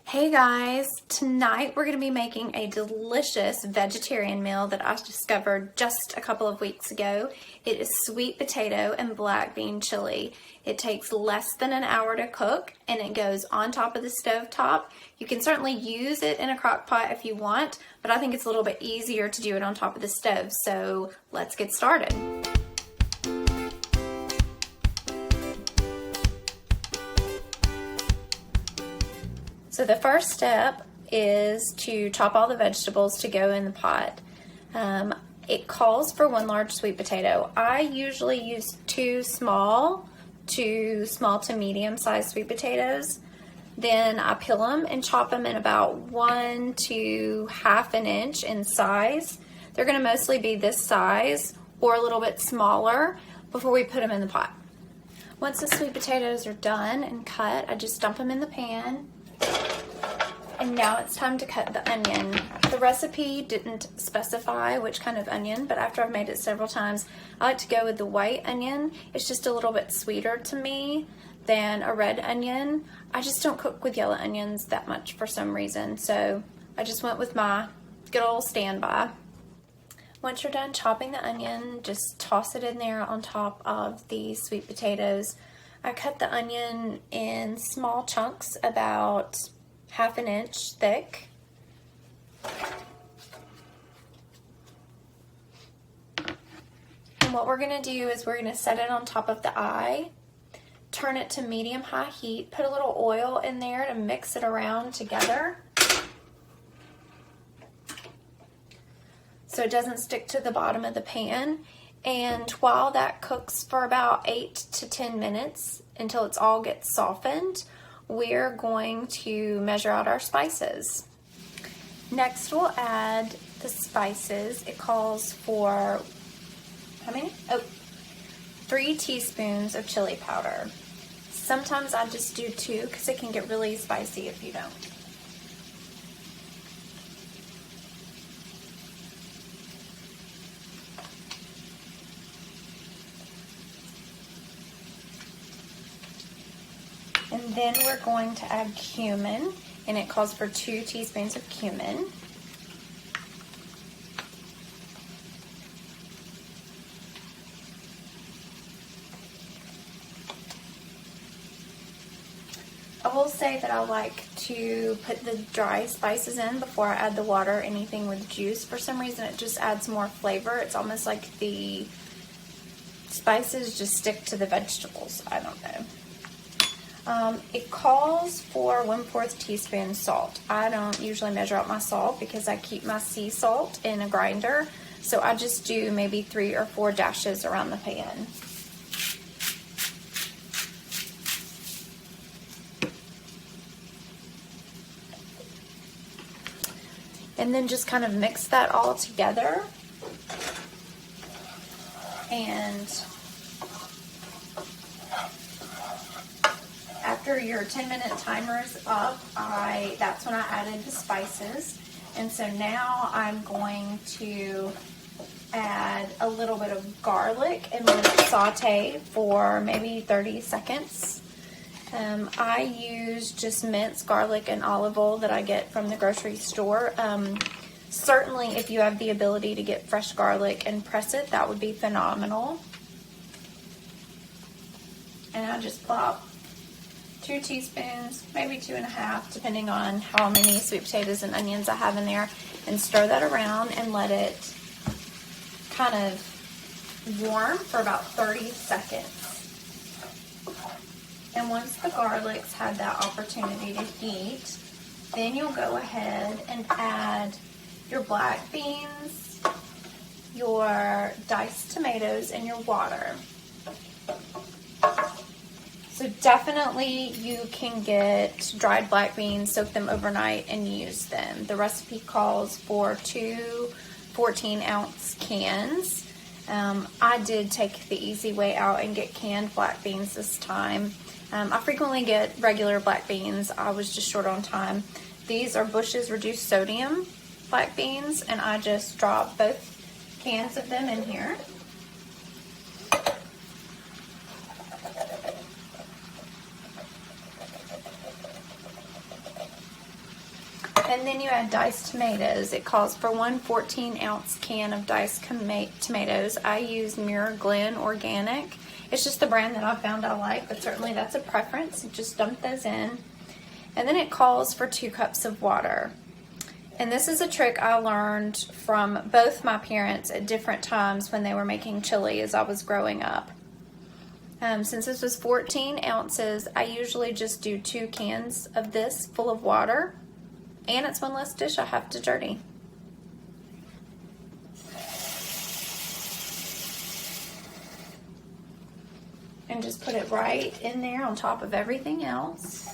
Hey guys, tonight we're going to be making a delicious vegetarian meal that I discovered just a couple of weeks ago. It is sweet potato and black bean chili. It takes less than an hour to cook and it goes on top of the stove top. You can certainly use it in a crock pot if you want, but I think it's a little bit easier to do it on top of the stove. So let's get started. So the first step is to chop all the vegetables to go in the pot. It calls for 1 large sweet potato. I usually use 2 small to medium sized sweet potatoes. Then I peel them and chop them in about 1 to ½ an inch in size. They're going to mostly be this size or a little bit smaller before we put them in the pot. Once the sweet potatoes are done and cut, I just dump them in the pan. And now it's time to cut the onion. The recipe didn't specify which kind of onion, but after I've made it several times, I like to go with the white onion. It's just a little bit sweeter to me than a red onion. I just don't cook with yellow onions that much for some reason, so I just went with my good old standby. Once you're done chopping the onion, just toss it in there on top of the sweet potatoes. I cut the onion in small chunks about ½ an inch thick. And what we're going to do is we're going to set it on top of the eye, turn it to medium-high heat, put a little oil in there to mix it around together so it doesn't stick to the bottom of the pan. And while that cooks for about 8 to 10 minutes until it's all gets softened, we're going to measure out our spices. Next, we'll add the spices. It calls for, how many? 3 teaspoons of chili powder. Sometimes I just do 2 because it can get really spicy if you don't. And then we're going to add cumin, and it calls for 2 teaspoons of cumin. I will say that I like to put the dry spices in before I add the water or anything with juice. For some reason it just adds more flavor. It's almost like the spices just stick to the vegetables. I don't know. It calls for 1/4 teaspoon salt. I don't usually measure out my salt because I keep my sea salt in a grinder, so I just do maybe 3 or 4 dashes around the pan. And then just kind of mix that all together. And after your 10-minute timer is up, that's when I added the spices. And so now I'm going to add a little bit of garlic and let it saute for maybe 30 seconds. I use just minced garlic and olive oil that I get from the grocery store. Certainly if you have the ability to get fresh garlic and press it, that would be phenomenal. And I just plop 2 teaspoons, maybe 2½, depending on how many sweet potatoes and onions I have in there, and stir that around and let it kind of warm for about 30 seconds. And once the garlic's had that opportunity to heat, then you'll go ahead and add your black beans, your diced tomatoes, and your water. So definitely you can get dried black beans, soak them overnight, and use them. The recipe calls for 2 14-ounce cans. I did take the easy way out and get canned black beans this time. I frequently get regular black beans. I was just short on time. These are Bush's reduced sodium black beans, and I just dropped both cans of them in here. And then you add diced tomatoes. It calls for one 14-ounce can of diced tomatoes. I use Muir Glen Organic. It's just the brand that I found I like, but certainly that's a preference. Just dump those in. And then it calls for 2 cups of water. And this is a trick I learned from both my parents at different times when they were making chili as I was growing up. Since this was 14 ounces, I usually just do 2 cans of this full of water. And it's one less dish I have to dirty. And just put it right in there on top of everything else.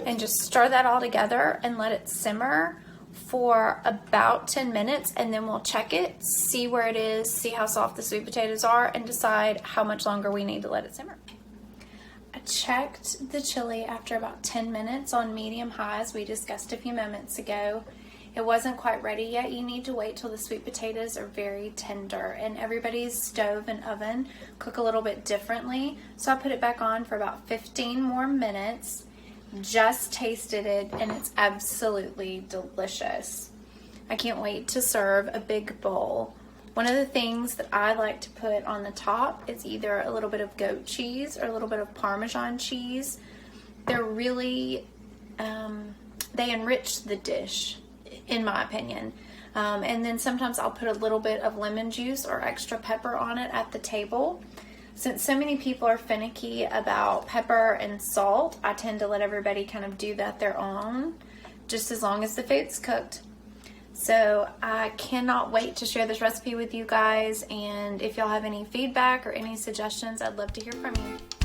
And just stir that all together and let it simmer for about 10 minutes, and then we'll check it, see where it is, see how soft the sweet potatoes are, and decide how much longer we need to let it simmer. I checked the chili after about 10 minutes on medium high, as we discussed a few moments ago. It wasn't quite ready yet. You need to wait till the sweet potatoes are very tender, and everybody's stove and oven cook a little bit differently. So I put it back on for about 15 more minutes. Just tasted it and it's absolutely delicious. I can't wait to serve a big bowl. One of the things that I like to put on the top is either a little bit of goat cheese or a little bit of Parmesan cheese. They're really, they enrich the dish, in my opinion. And then sometimes I'll put a little bit of lemon juice or extra pepper on it at the table. Since so many people are finicky about pepper and salt, I tend to let everybody kind of do that their own, just as long as the food's cooked. So I cannot wait to share this recipe with you guys, and if y'all have any feedback or any suggestions, I'd love to hear from you.